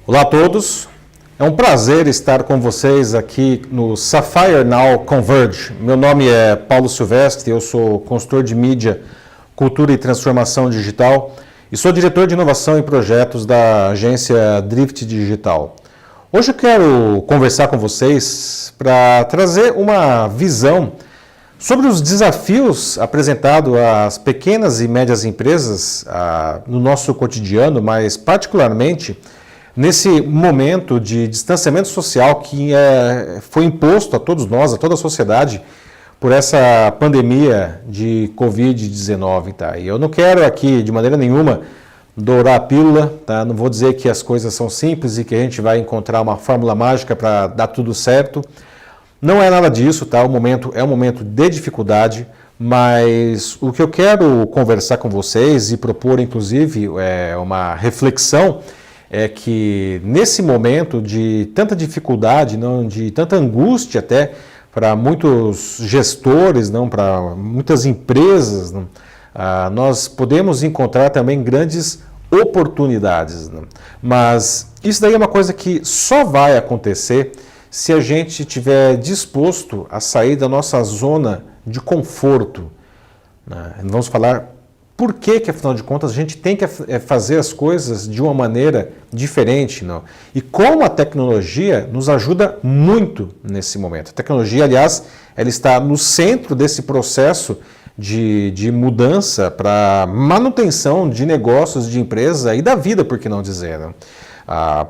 Olá a todos, é um prazer estar com vocês aqui no Sapphire Now Converge. Meu nome é Paulo Silvestre, eu sou consultor de mídia, cultura e transformação digital e sou diretor de inovação e projetos da agência Drift Digital. Hoje eu quero conversar com vocês para trazer uma visão sobre os desafios apresentados às pequenas e médias empresas no nosso cotidiano, mas particularmente nesse momento de distanciamento social que foi imposto a todos nós, a toda a sociedade, por essa pandemia de Covid-19. Tá? E eu não quero aqui, de maneira nenhuma, dourar a pílula, tá? Não vou dizer que as coisas são simples e que a gente vai encontrar uma fórmula mágica para dar tudo certo. Não é nada disso, tá? O momento é um momento de dificuldade, mas o que eu quero conversar com vocês e propor, inclusive, uma reflexão é que nesse momento de tanta dificuldade, de tanta angústia até para muitos gestores, para muitas empresas, nós podemos encontrar também grandes oportunidades. Mas isso daí é uma coisa que só vai acontecer se a gente estiver disposto a sair da nossa zona de conforto. Vamos falar por que, afinal de contas, a gente tem que fazer as coisas de uma maneira diferente. E como a tecnologia nos ajuda muito nesse momento. A tecnologia, aliás, ela está no centro desse processo de mudança para manutenção de negócios, de empresa e da vida, por que não dizer.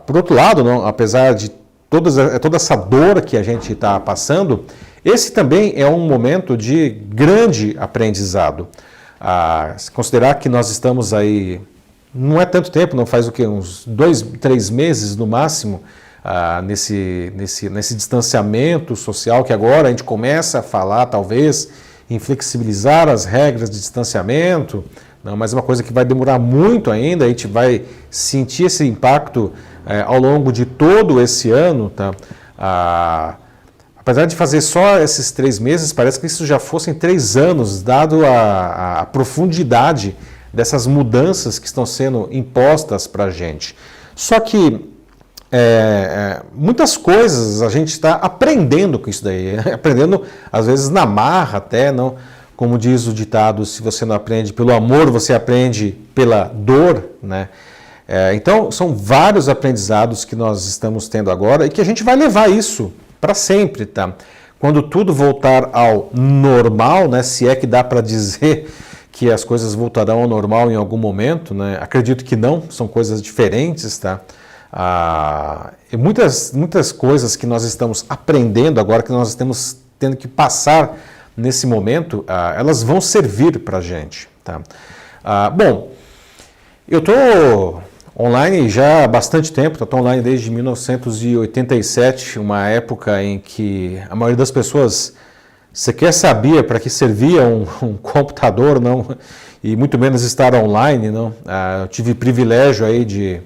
Por outro lado, apesar de toda essa dor que a gente está passando, esse também é um momento de grande aprendizado. Se considerar que nós estamos aí, não é tanto tempo, não faz uns 2, 3 meses no máximo, nesse distanciamento social que agora a gente começa a falar, talvez, em flexibilizar as regras de distanciamento, mas é uma coisa que vai demorar muito ainda, a gente vai sentir esse impacto ao longo de todo esse ano, tá? Apesar de fazer só esses 3 meses, parece que isso já fossem 3 anos, dado a profundidade dessas mudanças que estão sendo impostas para a gente. Só que muitas coisas a gente está aprendendo com isso daí, aprendendo às vezes na marra até, não? Como diz o ditado, se você não aprende pelo amor, você aprende pela dor, né? Então, são vários aprendizados que nós estamos tendo agora e que a gente vai levar isso para sempre, tá? Quando tudo voltar ao normal, né, se é que dá para dizer que as coisas voltarão ao normal em algum momento, né? Acredito que não, são coisas diferentes, tá? E muitas coisas que nós estamos aprendendo agora, que nós estamos tendo que passar nesse momento, elas vão servir para a gente, tá? Bom, eu estou online já há bastante tempo, estou online desde 1987, uma época em que a maioria das pessoas sequer sabia para que servia um computador, não, e muito menos estar online. Não. Eu tive privilégio aí de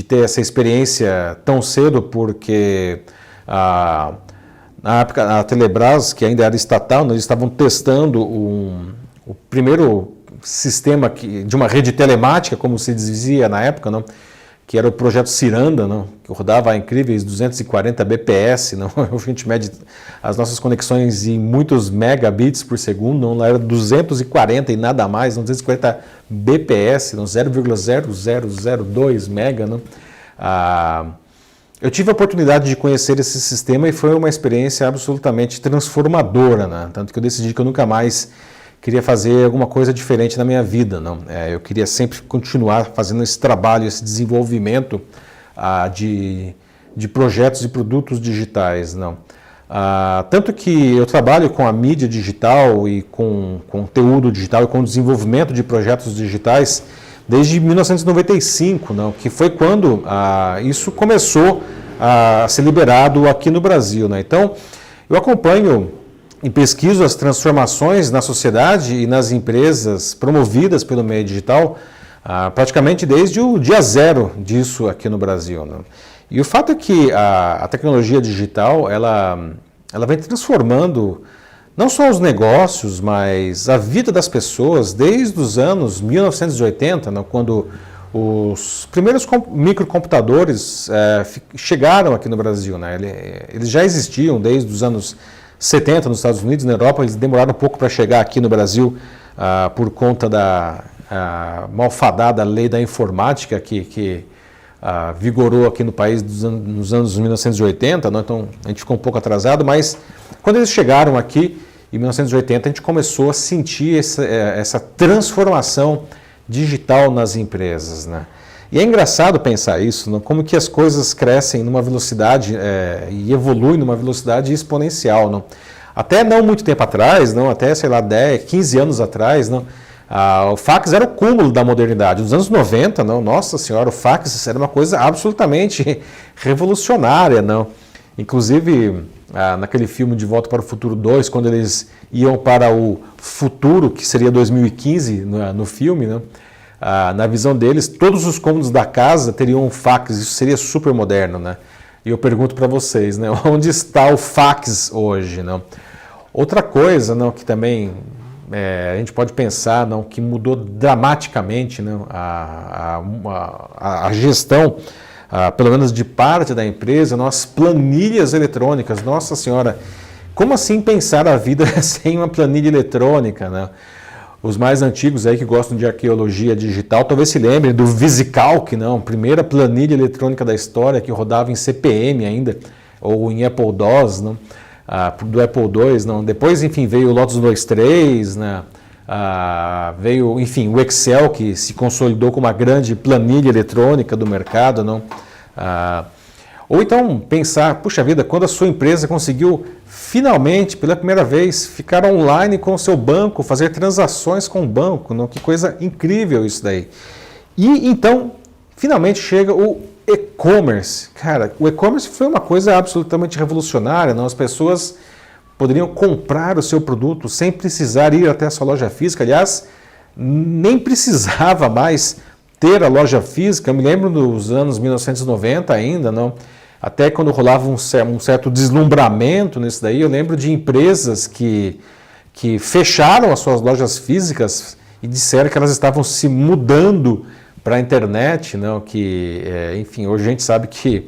ter essa experiência tão cedo, porque na época a Telebrás, que ainda era estatal, eles estavam testando o primeiro sistema de uma rede telemática, como se dizia na época, não? Que era o projeto Ciranda, não? Que rodava a incríveis 240 bps, não? A gente mede as nossas conexões em muitos megabits por segundo, não? Lá era 240 e nada mais, não? 240 bps, não? 0,0002 mega. Não? Eu tive a oportunidade de conhecer esse sistema e foi uma experiência absolutamente transformadora, né? Tanto que eu decidi que eu nunca mais queria fazer alguma coisa diferente na minha vida. Não? Eu queria sempre continuar fazendo esse trabalho, esse desenvolvimento de projetos e produtos digitais. Não? Tanto que eu trabalho com a mídia digital e com conteúdo digital e com o desenvolvimento de projetos digitais desde 1995, não? Que foi quando isso começou a ser liberado aqui no Brasil. Né? Então, eu acompanho e pesquiso as transformações na sociedade e nas empresas promovidas pelo meio digital praticamente desde o dia zero disso aqui no Brasil. Né? E o fato é que a tecnologia digital ela vem transformando não só os negócios, mas a vida das pessoas desde os anos 1980, né, quando os primeiros microcomputadores chegaram aqui no Brasil, né? Eles já existiam desde os anos 70 nos Estados Unidos. Na Europa eles demoraram um pouco para chegar aqui no Brasil por conta da malfadada lei da informática que vigorou aqui no país nos anos 1980, né? Então a gente ficou um pouco atrasado, mas quando eles chegaram aqui em 1980 a gente começou a sentir essa transformação digital nas empresas, né? E é engraçado pensar isso, né? Como que as coisas crescem numa velocidade e evoluem numa velocidade exponencial, não? Até não muito tempo atrás, não, até, sei lá, 10, 15 anos atrás, não, o fax era o cúmulo da modernidade. Nos anos 90, não, nossa senhora, o fax era uma coisa absolutamente revolucionária, não? Inclusive, naquele filme De Volta para o Futuro 2, quando eles iam para o futuro, que seria 2015 no filme, né? Na visão deles, todos os cômodos da casa teriam um fax. Isso seria super moderno, né? E eu pergunto para vocês, né? Onde está o fax hoje, não? Outra coisa, não, que também a gente pode pensar, não, que mudou dramaticamente, não, a gestão, pelo menos de parte da empresa, as planilhas eletrônicas. Nossa senhora, como assim pensar a vida sem uma planilha eletrônica, né? Os mais antigos aí que gostam de arqueologia digital talvez se lembrem do VisiCalc, não? Primeira planilha eletrônica da história que rodava em CP/M ainda, ou em Apple II, não? Do Apple II, não? Depois, enfim, veio o Lotus 2.3, né? Veio, enfim, o Excel, que se consolidou como uma grande planilha eletrônica do mercado, não? Ou então pensar, puxa vida, quando a sua empresa conseguiu finalmente, pela primeira vez, ficar online com o seu banco, fazer transações com o banco, não? Que coisa incrível isso daí. E então, finalmente chega o e-commerce. Cara, o e-commerce foi uma coisa absolutamente revolucionária, não? As pessoas poderiam comprar o seu produto sem precisar ir até a sua loja física. Aliás, nem precisava mais ter a loja física. Eu me lembro dos anos 1990 ainda, não? Até quando rolava um certo deslumbramento nisso daí, eu lembro de empresas que fecharam as suas lojas físicas e disseram que elas estavam se mudando para a internet, não? Que, enfim, hoje a gente sabe que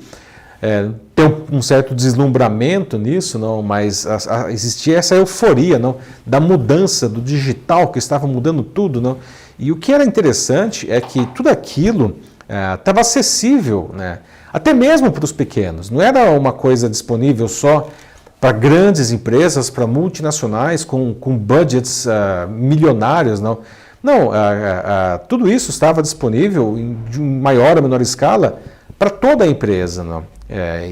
tem um certo deslumbramento nisso, não? Mas existia essa euforia, não? Da mudança do digital, que estava mudando tudo, não? E o que era interessante é que tudo aquilo estava acessível, né? Até mesmo para os pequenos. Não era uma coisa disponível só para grandes empresas, para multinacionais com budgets milionários, não. Não, tudo isso estava disponível de maior ou menor escala para toda a empresa, não.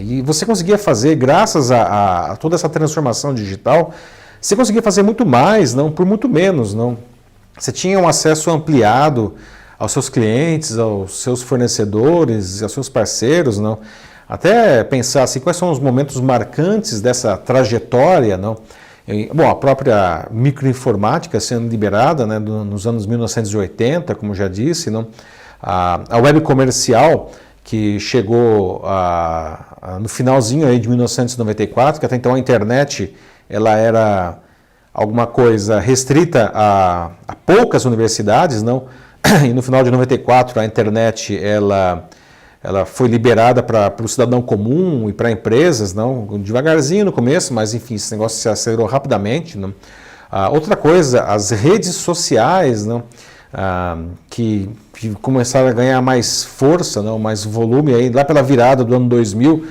E você conseguia fazer, graças a toda essa transformação digital, você conseguia fazer muito mais, não, por muito menos, não. Você tinha um acesso ampliado aos seus clientes, aos seus fornecedores, aos seus parceiros, não? Até pensar assim, quais são os momentos marcantes dessa trajetória, não? Bom, a própria microinformática sendo liberada, né, nos anos 1980, como já disse, não? A web comercial que chegou no finalzinho aí de 1994, que até então a internet ela era alguma coisa restrita a poucas universidades, não? E no final de 94 a internet ela foi liberada para o cidadão comum e para empresas, não? Devagarzinho no começo, mas enfim, esse negócio se acelerou rapidamente, não? Outra coisa, as redes sociais, não? Que começaram a ganhar mais força, não? Mais volume aí, lá pela virada do ano 2000,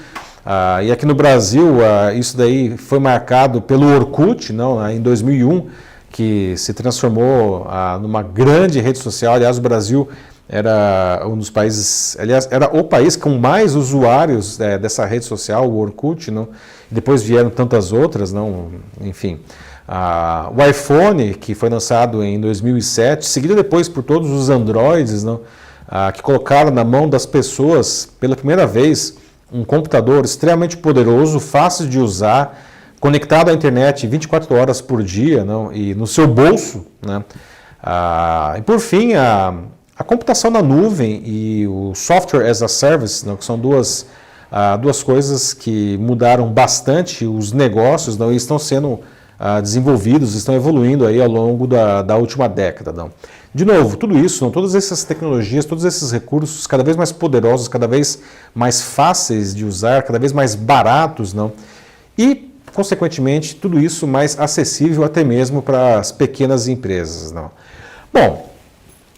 e aqui no Brasil isso daí foi marcado pelo Orkut, não? Em 2001, que se transformou numa grande rede social. Aliás, o Brasil era um dos países, aliás, era o país com mais usuários dessa rede social, o Orkut, não? Depois vieram tantas outras, não? Enfim. O iPhone, que foi lançado em 2007, seguido depois por todos os Androids, não? Que colocaram na mão das pessoas, pela primeira vez, um computador extremamente poderoso, fácil de usar, conectado à internet 24 horas por dia, não? E no seu bolso, né? E por fim, a computação na nuvem e o software as a service, não? Que são duas coisas que mudaram bastante os negócios, não? E estão sendo desenvolvidos, estão evoluindo aí ao longo da última década. Não? De novo, tudo isso, não, todas essas tecnologias, todos esses recursos cada vez mais poderosos, cada vez mais fáceis de usar, cada vez mais baratos, não? E, consequentemente, tudo isso mais acessível até mesmo para as pequenas empresas. Não? Bom,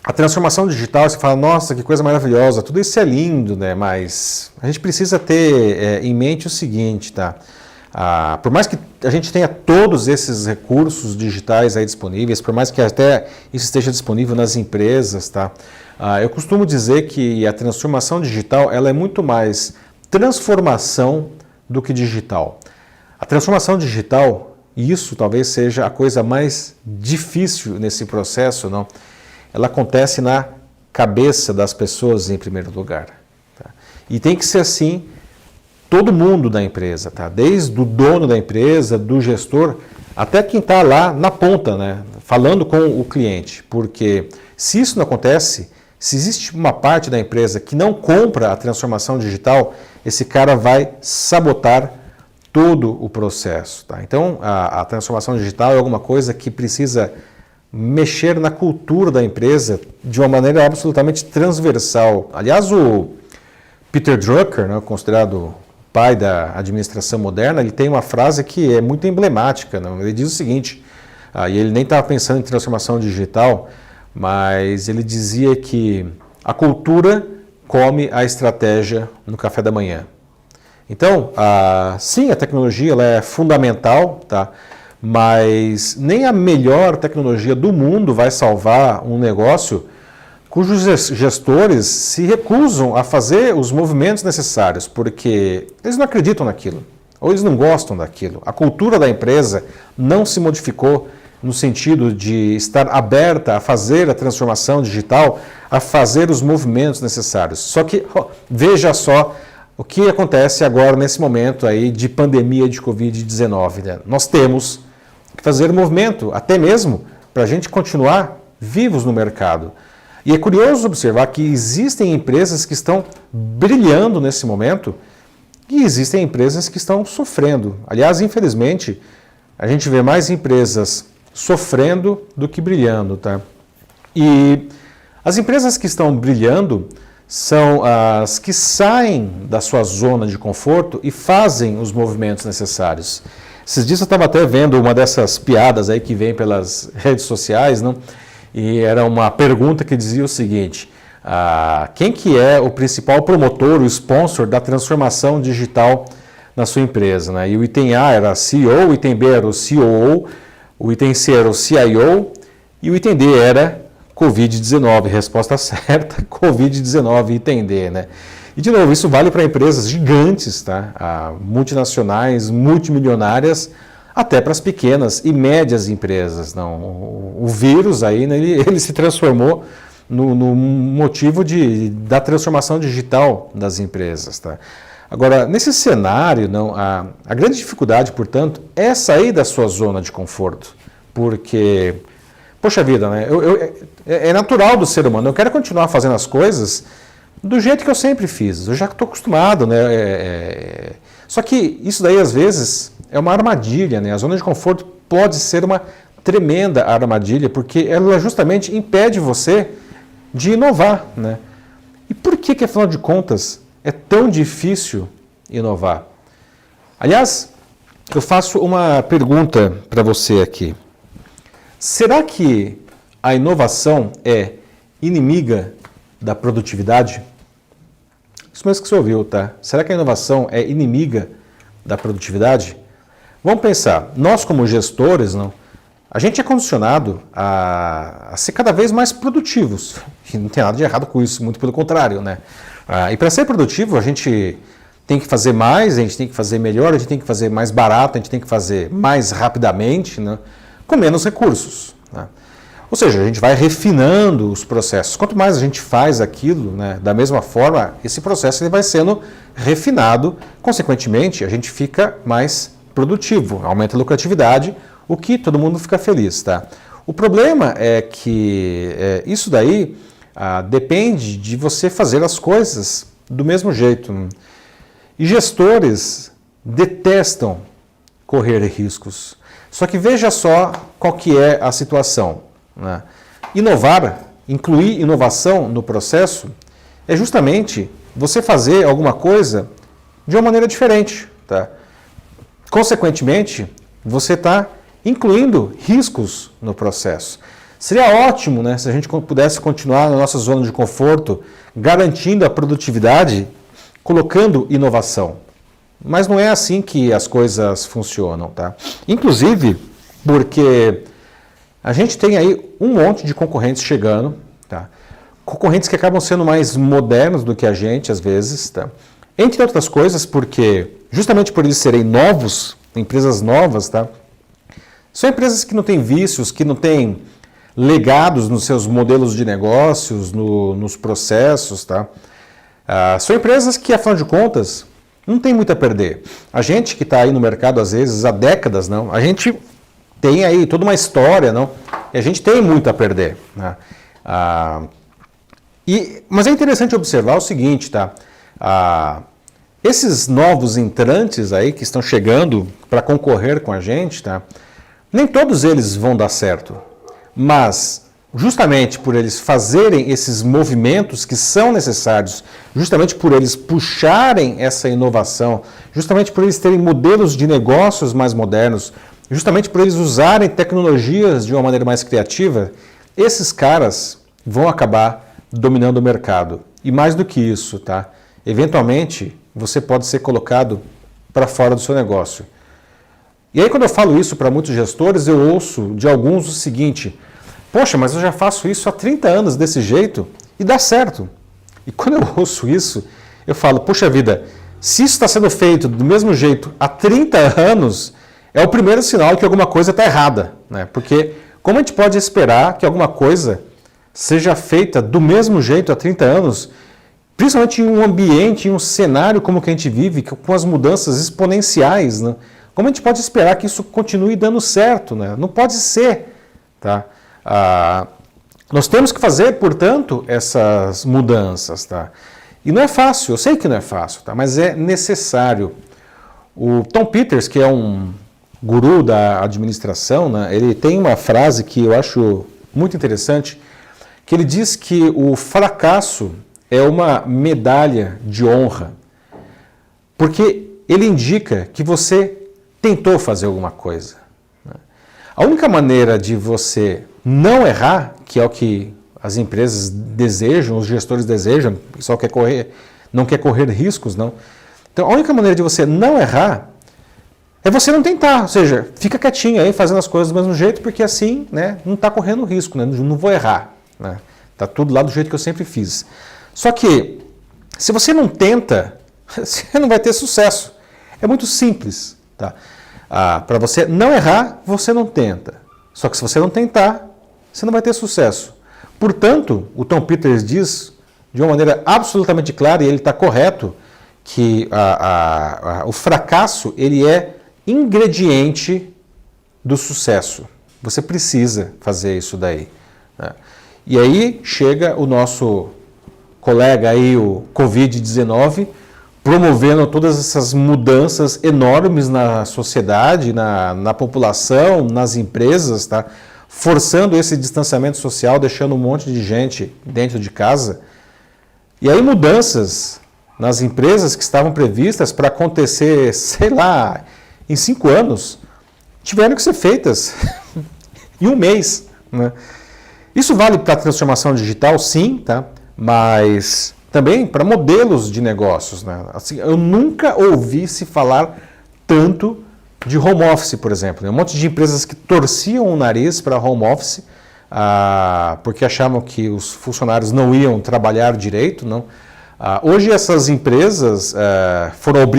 a transformação digital, você fala, nossa, que coisa maravilhosa, tudo isso é lindo, né? Mas a gente precisa ter em mente o seguinte, tá? Por mais que a gente tenha todos esses recursos digitais aí disponíveis, por mais que até isso esteja disponível nas empresas, tá? Eu costumo dizer que a transformação digital ela é muito mais transformação do que digital. A transformação digital, e isso talvez seja a coisa mais difícil nesse processo, não? Ela acontece na cabeça das pessoas em primeiro lugar. Tá? E tem que ser assim todo mundo da empresa, tá? Desde o dono da empresa, do gestor, até quem está lá na ponta, né? Falando com o cliente. Porque se isso não acontece, se existe uma parte da empresa que não compra a transformação digital, esse cara vai sabotar todo o processo. Tá? Então, a transformação digital é alguma coisa que precisa mexer na cultura da empresa de uma maneira absolutamente transversal. Aliás, o Peter Drucker, né, considerado pai da administração moderna, ele tem uma frase que é muito emblemática. Não? Ele diz o seguinte, e ele nem estava pensando em transformação digital, mas ele dizia que a cultura come a estratégia no café da manhã. Então, sim, a tecnologia ela é fundamental, tá? Mas nem a melhor tecnologia do mundo vai salvar um negócio cujos gestores se recusam a fazer os movimentos necessários, porque eles não acreditam naquilo, ou eles não gostam daquilo. A cultura da empresa não se modificou no sentido de estar aberta a fazer a transformação digital, a fazer os movimentos necessários. Só que, veja só o que acontece agora nesse momento aí de pandemia de Covid-19. Né? Nós temos que fazer movimento, até mesmo para a gente continuar vivos no mercado. E é curioso observar que existem empresas que estão brilhando nesse momento e existem empresas que estão sofrendo. Aliás, infelizmente, a gente vê mais empresas sofrendo do que brilhando. Tá? E as empresas que estão brilhando são as que saem da sua zona de conforto e fazem os movimentos necessários. Esses dias eu estava até vendo uma dessas piadas aí que vem pelas redes sociais, não? E era uma pergunta que dizia o seguinte, quem que é o principal promotor, o sponsor da transformação digital na sua empresa? Né? E o item A era CEO, o item B era o COO, o item C era o CIO e o item D era Covid-19, resposta certa, Covid-19, item D, né? E, de novo, isso vale para empresas gigantes, tá? Multinacionais, multimilionárias, até para as pequenas e médias empresas. Não? O vírus aí, né, ele se transformou no motivo da transformação digital das empresas. Tá? Agora, nesse cenário, não, a grande dificuldade, portanto, é sair da sua zona de conforto, porque... Poxa vida, né? É natural do ser humano. Eu quero continuar fazendo as coisas do jeito que eu sempre fiz. Eu já estou acostumado, né? Só que isso daí, às vezes, é uma armadilha, né? A zona de conforto pode ser uma tremenda armadilha, porque ela justamente impede você de inovar, né? E por que, afinal de contas, é tão difícil inovar? Aliás, eu faço uma pergunta para você aqui. Será que a inovação é inimiga da produtividade? Isso mesmo que você ouviu, tá? Será que a inovação é inimiga da produtividade? Vamos pensar, nós como gestores, não, a gente é condicionado a ser cada vez mais produtivos. E não tem nada de errado com isso, muito pelo contrário, né? E para ser produtivo, a gente tem que fazer mais, a gente tem que fazer melhor, a gente tem que fazer mais barato, a gente tem que fazer mais rapidamente, né? Com menos recursos. Né? Ou seja, a gente vai refinando os processos. Quanto mais a gente faz aquilo, né, da mesma forma, esse processo ele vai sendo refinado. Consequentemente, a gente fica mais produtivo, aumenta a lucratividade, o que todo mundo fica feliz. Tá? O problema é que isso daí depende de você fazer as coisas do mesmo jeito. E gestores detestam correr riscos. Só que veja só qual que é a situação, né? Inovar, incluir inovação no processo, é justamente você fazer alguma coisa de uma maneira diferente, tá? Consequentemente, você está incluindo riscos no processo. Seria ótimo, né, se a gente pudesse continuar na nossa zona de conforto, garantindo a produtividade, colocando inovação. Mas não é assim que as coisas funcionam, tá? Inclusive, porque a gente tem aí um monte de concorrentes chegando, tá? Concorrentes que acabam sendo mais modernos do que a gente, às vezes, tá? Entre outras coisas, porque justamente por eles serem novos, empresas novas, tá? São empresas que não têm vícios, que não têm legados nos seus modelos de negócios, nos processos, tá? São empresas que, afinal de contas, não tem muito a perder. A gente que está aí no mercado, às vezes, há décadas, não, a gente tem aí toda uma história, não, e a gente tem muito a perder, né? Mas é interessante observar o seguinte, tá? Esses novos entrantes aí que estão chegando para concorrer com a gente, tá? Nem todos eles vão dar certo, mas justamente por eles fazerem esses movimentos que são necessários, justamente por eles puxarem essa inovação, justamente por eles terem modelos de negócios mais modernos, justamente por eles usarem tecnologias de uma maneira mais criativa, esses caras vão acabar dominando o mercado. E mais do que isso, tá? Eventualmente, você pode ser colocado para fora do seu negócio. E aí, quando eu falo isso para muitos gestores, eu ouço de alguns o seguinte: poxa, mas eu já faço isso há 30 anos desse jeito e dá certo. E quando eu ouço isso, eu falo, poxa vida, se isso está sendo feito do mesmo jeito há 30 anos, é o primeiro sinal que alguma coisa está errada, né? Porque como a gente pode esperar que alguma coisa seja feita do mesmo jeito há 30 anos, principalmente em um ambiente, em um cenário como que a gente vive, com as mudanças exponenciais, né? Como a gente pode esperar que isso continue dando certo, né? Não pode ser, tá? Nós temos que fazer, portanto, essas mudanças, tá? E não é fácil, eu sei que não é fácil, tá? Mas é necessário. O Tom Peters, que é um guru da administração, né? Ele tem uma frase que eu acho muito interessante, que ele diz que o fracasso é uma medalha de honra, porque ele indica que você tentou fazer alguma coisa. A única maneira de você não errar, que é o que as empresas desejam, os gestores desejam, o pessoal quer correr, não quer correr riscos, não. Então, a única maneira de você não errar é você não tentar, ou seja, fica quietinho aí fazendo as coisas do mesmo jeito, porque assim, né, não está correndo risco, né, não vou errar, né, tá tudo lá do jeito que eu sempre fiz. Só que, se você não tenta, você não vai ter sucesso. É muito simples, tá? Para você não errar, você não tenta. Só que se você não tentar, você não vai ter sucesso. Portanto, o Tom Peters diz, de uma maneira absolutamente clara, e ele está correto, que o fracasso ele é ingrediente do sucesso. Você precisa fazer isso daí, né? E aí chega o nosso colega aí, o Covid-19, promovendo todas essas mudanças enormes na sociedade, na população, nas empresas, tá? Forçando esse distanciamento social, deixando um monte de gente dentro de casa. E aí mudanças nas empresas que estavam previstas para acontecer, sei lá, em 5 anos, tiveram que ser feitas em um mês, né? Isso vale para a transformação digital, sim, tá? Mas também para modelos de negócios, né? Assim, eu nunca ouvi se falar tanto de home office, por exemplo, né? Um monte de empresas que torciam o nariz para home office, porque achavam que os funcionários não iam trabalhar direito, não. Hoje essas empresas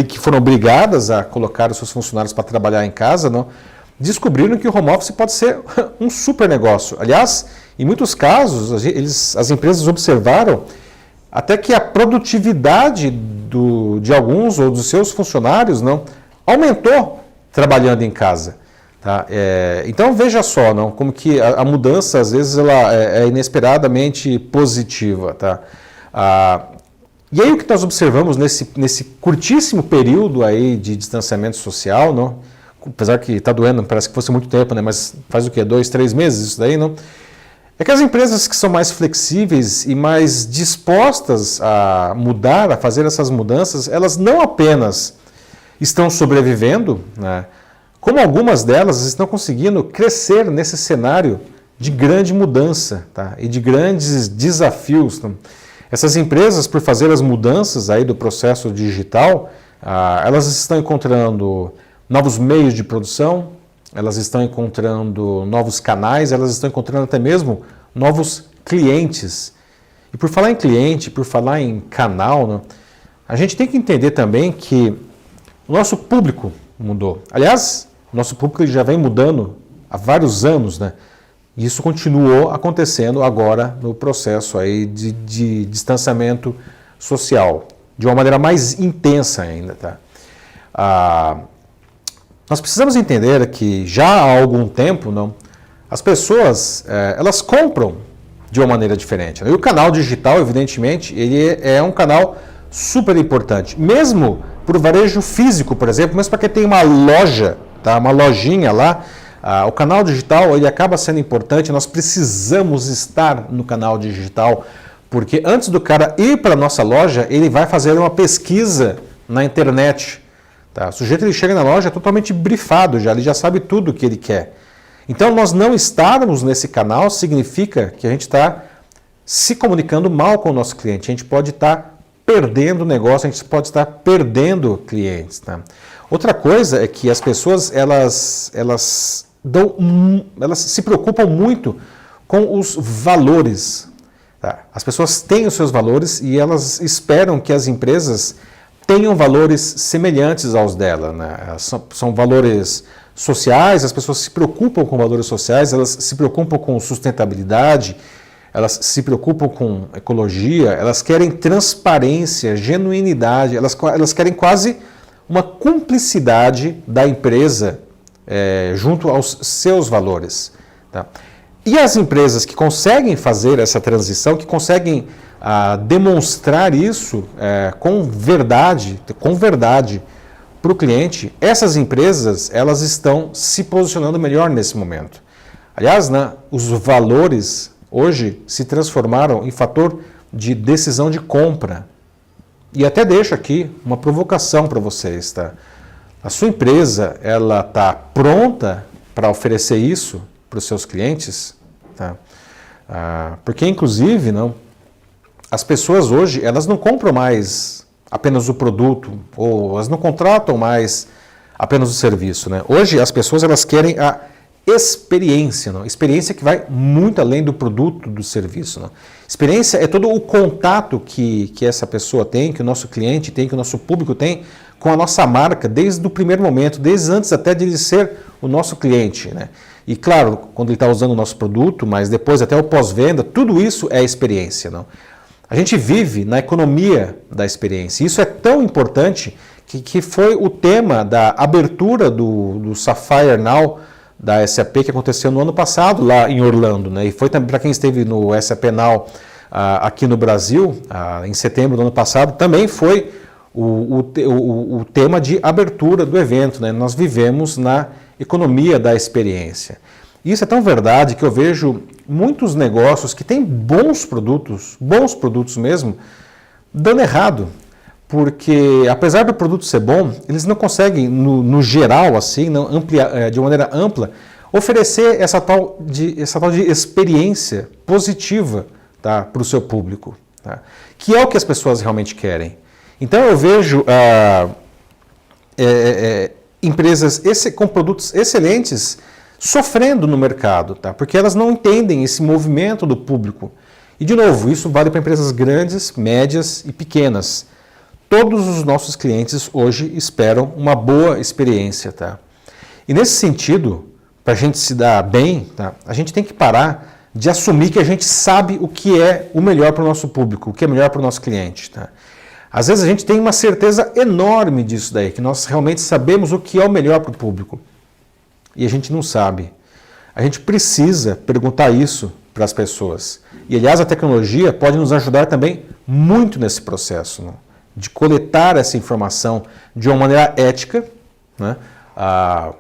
que foram obrigadas a colocar os seus funcionários para trabalhar em casa, não, descobriram que o home office pode ser um super negócio. Aliás, em muitos casos, as empresas observaram até que a produtividade de alguns ou dos seus funcionários não aumentou trabalhando em casa. Tá? Então veja só, não, como que a mudança às vezes ela é inesperadamente positiva. Tá? E aí o que nós observamos nesse curtíssimo período aí de distanciamento social, não, apesar que está doendo, parece que fosse muito tempo, né? Mas faz o quê? 2, 3 meses isso daí, não? É que as empresas que são mais flexíveis e mais dispostas a mudar, a fazer essas mudanças, elas não apenas estão sobrevivendo, né? Como algumas delas estão conseguindo crescer nesse cenário de grande mudança, tá? E de grandes desafios. Tá? Essas empresas, por fazer as mudanças aí do processo digital, elas estão encontrando novos meios de produção, elas estão encontrando novos canais, elas estão encontrando até mesmo novos clientes. E por falar em cliente, por falar em canal, né, a gente tem que entender também que o nosso público mudou. Aliás, o nosso público já vem mudando há vários anos, né? E isso continuou acontecendo agora no processo aí de distanciamento social, de uma maneira mais intensa ainda, tá? Nós precisamos entender que já há algum tempo, não, as pessoas elas compram de uma maneira diferente. Né? E o canal digital, evidentemente, ele é um canal super importante. Mesmo para o varejo físico, por exemplo, mesmo para quem tem uma loja, tá? Uma lojinha lá, o canal digital ele acaba sendo importante. Nós precisamos estar no canal digital, porque antes do cara ir para a nossa loja, ele vai fazer uma pesquisa na internet. Tá? O sujeito ele chega na loja totalmente brifado, ele já sabe tudo o que ele quer. Então, nós não estarmos nesse canal significa que a gente está se comunicando mal com o nosso cliente. A gente pode estar perdendo negócio, a gente pode estar perdendo clientes. Tá? Outra coisa é que as pessoas elas se preocupam muito com os valores. Tá? As pessoas têm os seus valores e elas esperam que as empresas tenham valores semelhantes aos dela. Né? São valores sociais, as pessoas se preocupam com valores sociais, elas se preocupam com sustentabilidade, elas se preocupam com ecologia, elas querem transparência, genuinidade, elas querem quase uma cumplicidade da empresa junto aos seus valores. Tá? E as empresas que conseguem fazer essa transição, que conseguem demonstrar isso com verdade para o cliente, essas empresas elas estão se posicionando melhor nesse momento. Aliás, né, os valores hoje se transformaram em fator de decisão de compra. E até deixo aqui uma provocação para vocês. Tá? A sua empresa ela está pronta para oferecer isso para os seus clientes? Tá? Porque, inclusive, não, as pessoas hoje elas não compram mais apenas o produto, ou elas não contratam mais apenas o serviço. Né? Hoje as pessoas elas querem a experiência, não? Experiência que vai muito além do produto, do serviço. Não? Experiência é todo o contato que essa pessoa tem, que o nosso cliente tem, que o nosso público tem com a nossa marca desde o primeiro momento, desde antes até de ele ser o nosso cliente. Né? E claro, quando ele está usando o nosso produto, mas depois até o pós-venda, tudo isso é experiência. Não? A gente vive na economia da experiência. Isso é tão importante que foi o tema da abertura do Sapphire Now da SAP que aconteceu no ano passado lá em Orlando. Né? E foi também para quem esteve no SAP Now aqui no Brasil, em setembro do ano passado, também foi o tema de abertura do evento. Né? Nós vivemos na economia da experiência. Isso é tão verdade que eu vejo muitos negócios que têm bons produtos mesmo, dando errado. Porque, apesar do produto ser bom, eles não conseguem, no geral, assim, não ampliar, de uma maneira ampla, oferecer essa tal de experiência positiva, tá, para o seu público, tá? Que é o que as pessoas realmente querem. Então, eu vejo empresas com produtos excelentes sofrendo no mercado, tá? Porque elas não entendem esse movimento do público. E, de novo, isso vale para empresas grandes, médias e pequenas. Todos os nossos clientes hoje esperam uma boa experiência. Tá? E nesse sentido, para a gente se dar bem, tá? A gente tem que parar de assumir que a gente sabe o que é o melhor para o nosso público, o que é melhor para o nosso cliente. Tá? Às vezes a gente tem uma certeza enorme disso daí, que nós realmente sabemos o que é o melhor para o público. E a gente não sabe. A gente precisa perguntar isso para as pessoas. E, aliás, a tecnologia pode nos ajudar também muito nesse processo, né? De coletar essa informação de uma maneira ética, né?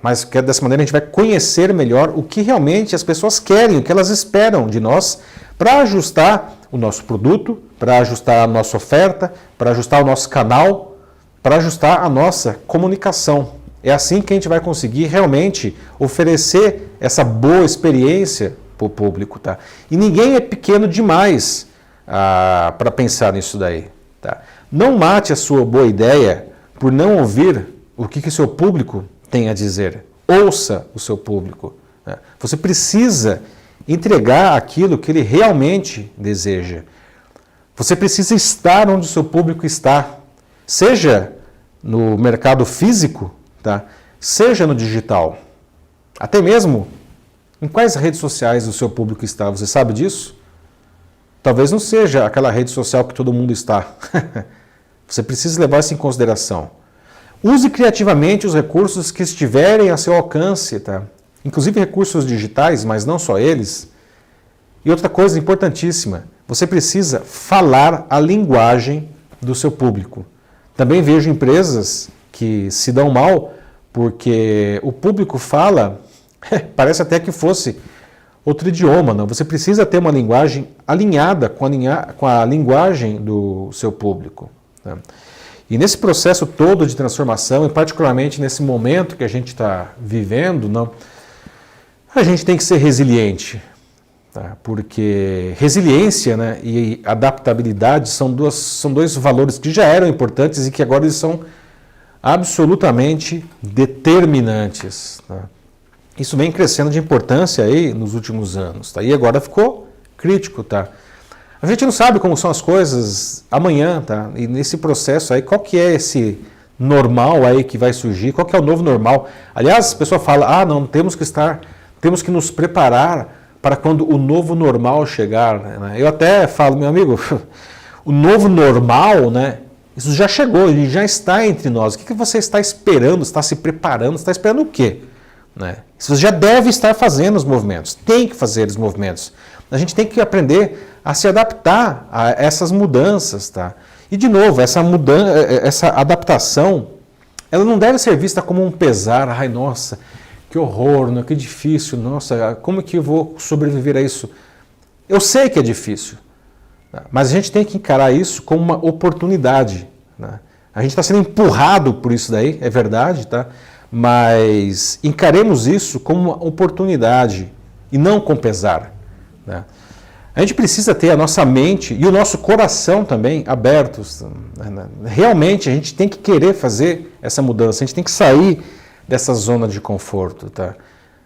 mas que dessa maneira a gente vai conhecer melhor o que realmente as pessoas querem, o que elas esperam de nós, para ajustar o nosso produto, para ajustar a nossa oferta, para ajustar o nosso canal, para ajustar a nossa comunicação. É assim que a gente vai conseguir realmente oferecer essa boa experiência para o público. Tá? E ninguém é pequeno demais para pensar nisso daí. Tá? Não mate a sua boa ideia por não ouvir o que o seu público tem a dizer. Ouça o seu público. Né? Você precisa entregar aquilo que ele realmente deseja. Você precisa estar onde o seu público está, seja no mercado físico, tá? Seja no digital, até mesmo em quais redes sociais o seu público está. Você sabe disso? Talvez não seja aquela rede social que todo mundo está. Você precisa levar isso em consideração. Use criativamente os recursos que estiverem a seu alcance, tá? Inclusive recursos digitais, mas não só eles. E outra coisa importantíssima, você precisa falar a linguagem do seu público. Também vejo empresas que se dão mal porque o público fala, parece até que fosse outro idioma. Não? Você precisa ter uma linguagem alinhada com a linguagem do seu público. Tá? E nesse processo todo de transformação, e particularmente nesse momento que a gente está vivendo, não, a gente tem que ser resiliente, tá? Porque resiliência, né, e adaptabilidade são dois valores que já eram importantes e que agora eles são absolutamente determinantes. Tá? Isso vem crescendo de importância aí nos últimos anos, tá? E agora ficou crítico. Tá? A gente não sabe como são as coisas amanhã, tá? E nesse processo aí, qual que é esse normal aí que vai surgir? Qual que é o novo normal? Aliás, a pessoa fala, não, temos que nos preparar para quando o novo normal chegar. Né? Eu até falo, meu amigo, o novo normal, né? Isso já chegou, ele já está entre nós. O que você está esperando? Está se preparando? Está esperando o quê? Né? Você já deve estar fazendo os movimentos, tem que fazer os movimentos. A gente tem que aprender a se adaptar a essas mudanças. Tá? E, de novo, essa adaptação, ela não deve ser vista como um pesar. Ai, nossa, que horror, né? Que difícil, nossa, como que eu vou sobreviver a isso? Eu sei que é difícil, tá? Mas a gente tem que encarar isso como uma oportunidade. Né? A gente está sendo empurrado por isso daí, é verdade, tá? Mas encaremos isso como uma oportunidade e não com pesar. Né? A gente precisa ter a nossa mente e o nosso coração também abertos. Realmente a gente tem que querer fazer essa mudança, a gente tem que sair dessa zona de conforto. Tá?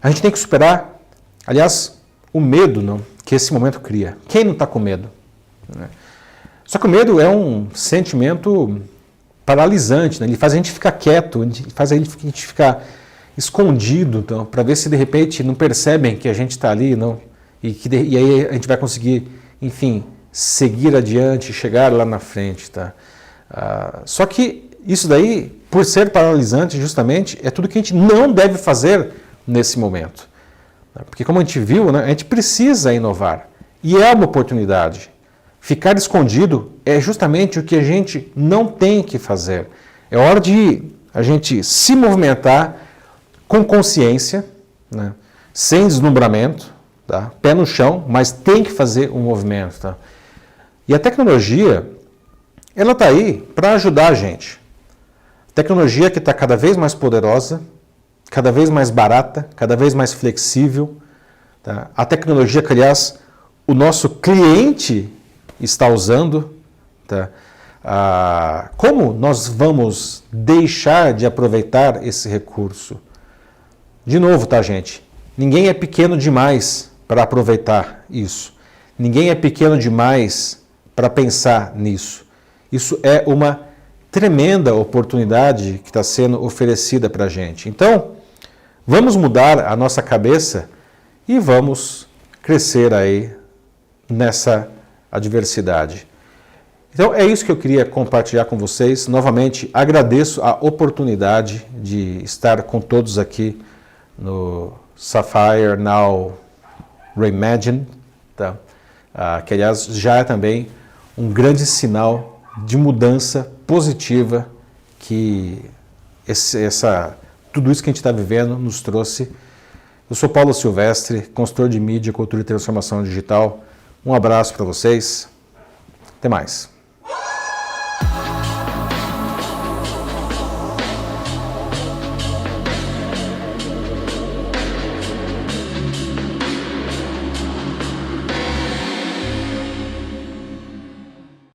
A gente tem que superar, aliás, o medo não, que esse momento cria. Quem não está com medo? Né? Só que o medo é um sentimento paralisante, né? Ele faz a gente ficar quieto, faz a gente ficar escondido, então, para ver se de repente não percebem que a gente está ali, não, e aí a gente vai conseguir, enfim, seguir adiante, chegar lá na frente. Tá? Só que isso daí, por ser paralisante, justamente, é tudo que a gente não deve fazer nesse momento. Porque como a gente viu, né, a gente precisa inovar, e é uma oportunidade. Ficar escondido é justamente o que a gente não tem que fazer. É hora de a gente se movimentar com consciência, né? Sem deslumbramento, tá? Pé no chão, mas tem que fazer um movimento. Tá? E a tecnologia, ela está aí para ajudar a gente. Tecnologia que está cada vez mais poderosa, cada vez mais barata, cada vez mais flexível. Tá? A tecnologia que, aliás, o nosso cliente está usando. Tá? Como nós vamos deixar de aproveitar esse recurso? De novo, tá, gente? Ninguém é pequeno demais para aproveitar isso. Ninguém é pequeno demais para pensar nisso. Isso é uma tremenda oportunidade que está sendo oferecida para a gente. Então, vamos mudar a nossa cabeça e vamos crescer aí nessa adversidade. Então, é isso que eu queria compartilhar com vocês. Novamente, agradeço a oportunidade de estar com todos aqui no Sapphire Now Reimagine, tá? Que, aliás, já é também um grande sinal de mudança positiva que essa tudo isso que a gente está vivendo nos trouxe. Eu sou Paulo Silvestre, consultor de mídia, cultura e transformação digital. Um abraço para vocês. Até mais.